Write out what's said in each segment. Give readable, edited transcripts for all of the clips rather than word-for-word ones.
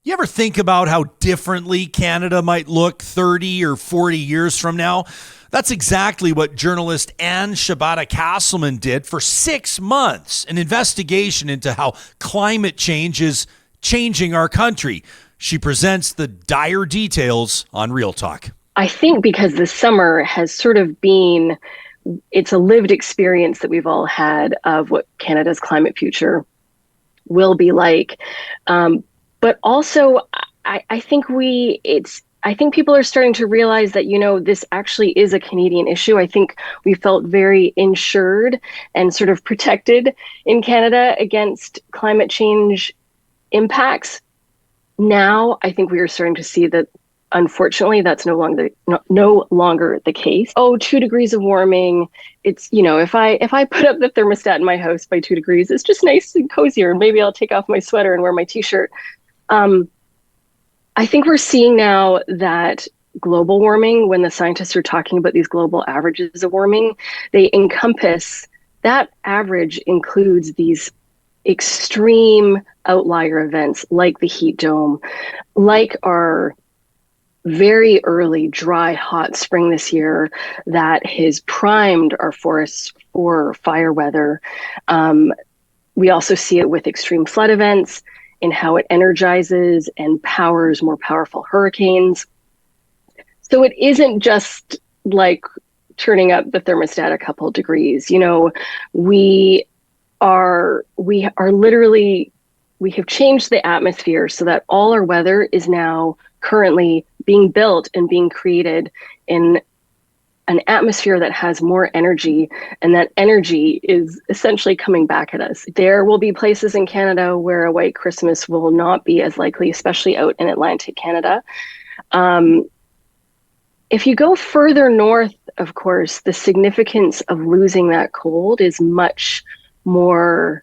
You ever think about how differently Canada might look 30 or 40 years from now? That's exactly what journalist Anne Shibata Casselman did for 6 months, an investigation into how climate change is changing our country. She presents the dire details on Real Talk. I think because the summer has sort of been, it's a lived experience that we've all had of what Canada's climate future will be like. But also, I think I think people are starting to realize that, this actually is a Canadian issue. I think we felt very insured and sort of protected in Canada against climate change impacts. Now, I think we are starting to see that, unfortunately, that's no longer the case. Oh, 2 degrees of warming. It's, if I put up the thermostat in my house by 2 degrees, it's just nice and cozier. And maybe I'll take off my sweater and wear my t-shirt. I think we're seeing now that global warming, when the scientists are talking about these global averages of warming, that average includes these extreme outlier events like the heat dome, like our very early dry, hot spring this year that has primed our forests for fire weather. We also see it with extreme flood events in how it energizes and powers more powerful hurricanes. So it isn't just like turning up the thermostat a couple degrees. We have changed the atmosphere so that all our weather is now currently being built and being created in an atmosphere that has more energy, and that energy is essentially coming back at us. There will be places in Canada where a white Christmas will not be as likely, especially out in Atlantic Canada. If you go further north, of course, the significance of losing that cold is much more,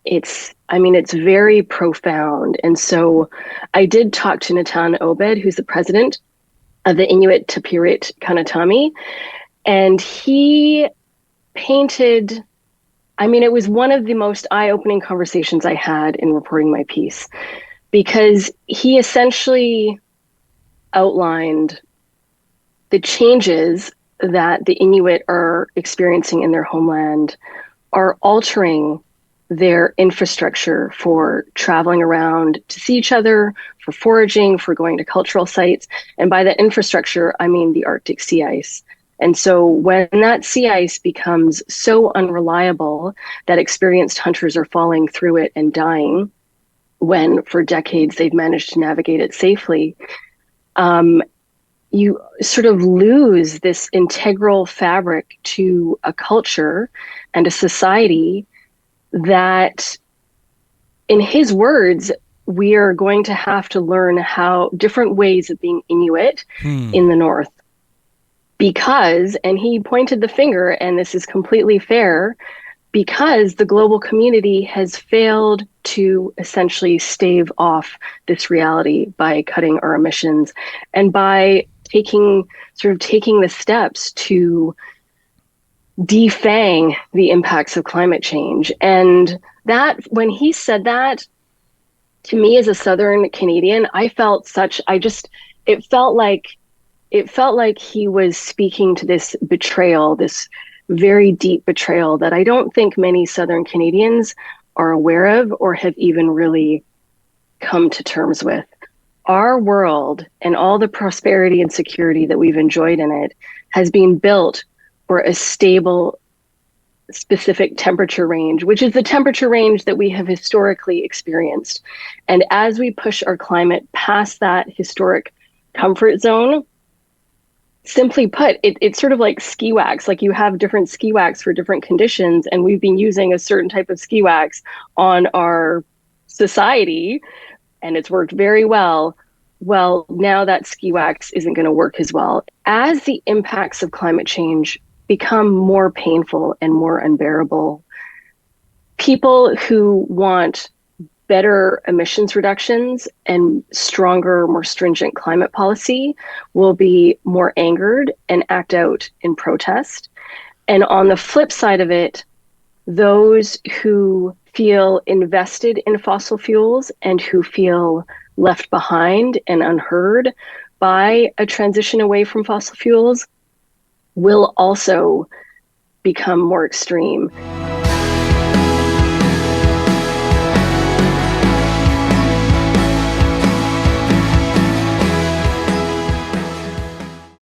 it's very profound. And so I did talk to Natan Obed, who's the president of the Inuit Tapirit Kanatami, and he painted, it was one of the most eye-opening conversations I had in reporting my piece, because he essentially outlined the changes that the Inuit are experiencing in their homeland are altering their infrastructure for traveling around to see each other, for foraging, for going to cultural sites. And by that infrastructure, I mean the Arctic sea ice. And so when that sea ice becomes so unreliable that experienced hunters are falling through it and dying, when for decades they've managed to navigate it safely, you sort of lose this integral fabric to a culture and a society that, in his words, we are going to have to learn how different ways of being Inuit in the North. Because, and he pointed the finger, and this is completely fair, because the global community has failed to essentially stave off this reality by cutting our emissions and by taking the steps to defang the impacts of climate change. And that, when he said that, to me as a Southern Canadian, it felt like he was speaking to this betrayal, this very deep betrayal that I don't think many Southern Canadians are aware of or have even really come to terms with. Our world and all the prosperity and security that we've enjoyed in it has been built for a stable, specific temperature range, which is the temperature range that we have historically experienced. And as we push our climate past that historic comfort zone, simply put, it's sort of like ski wax. Like you have different ski wax for different conditions, and we've been using a certain type of ski wax on our society, and it's worked very well. Well, now that ski wax isn't going to work as well. As the impacts of climate change become more painful and more unbearable, people who want better emissions reductions and stronger, more stringent climate policy will be more angered and act out in protest. And on the flip side of it, those who feel invested in fossil fuels and who feel left behind and unheard by a transition away from fossil fuels will also become more extreme.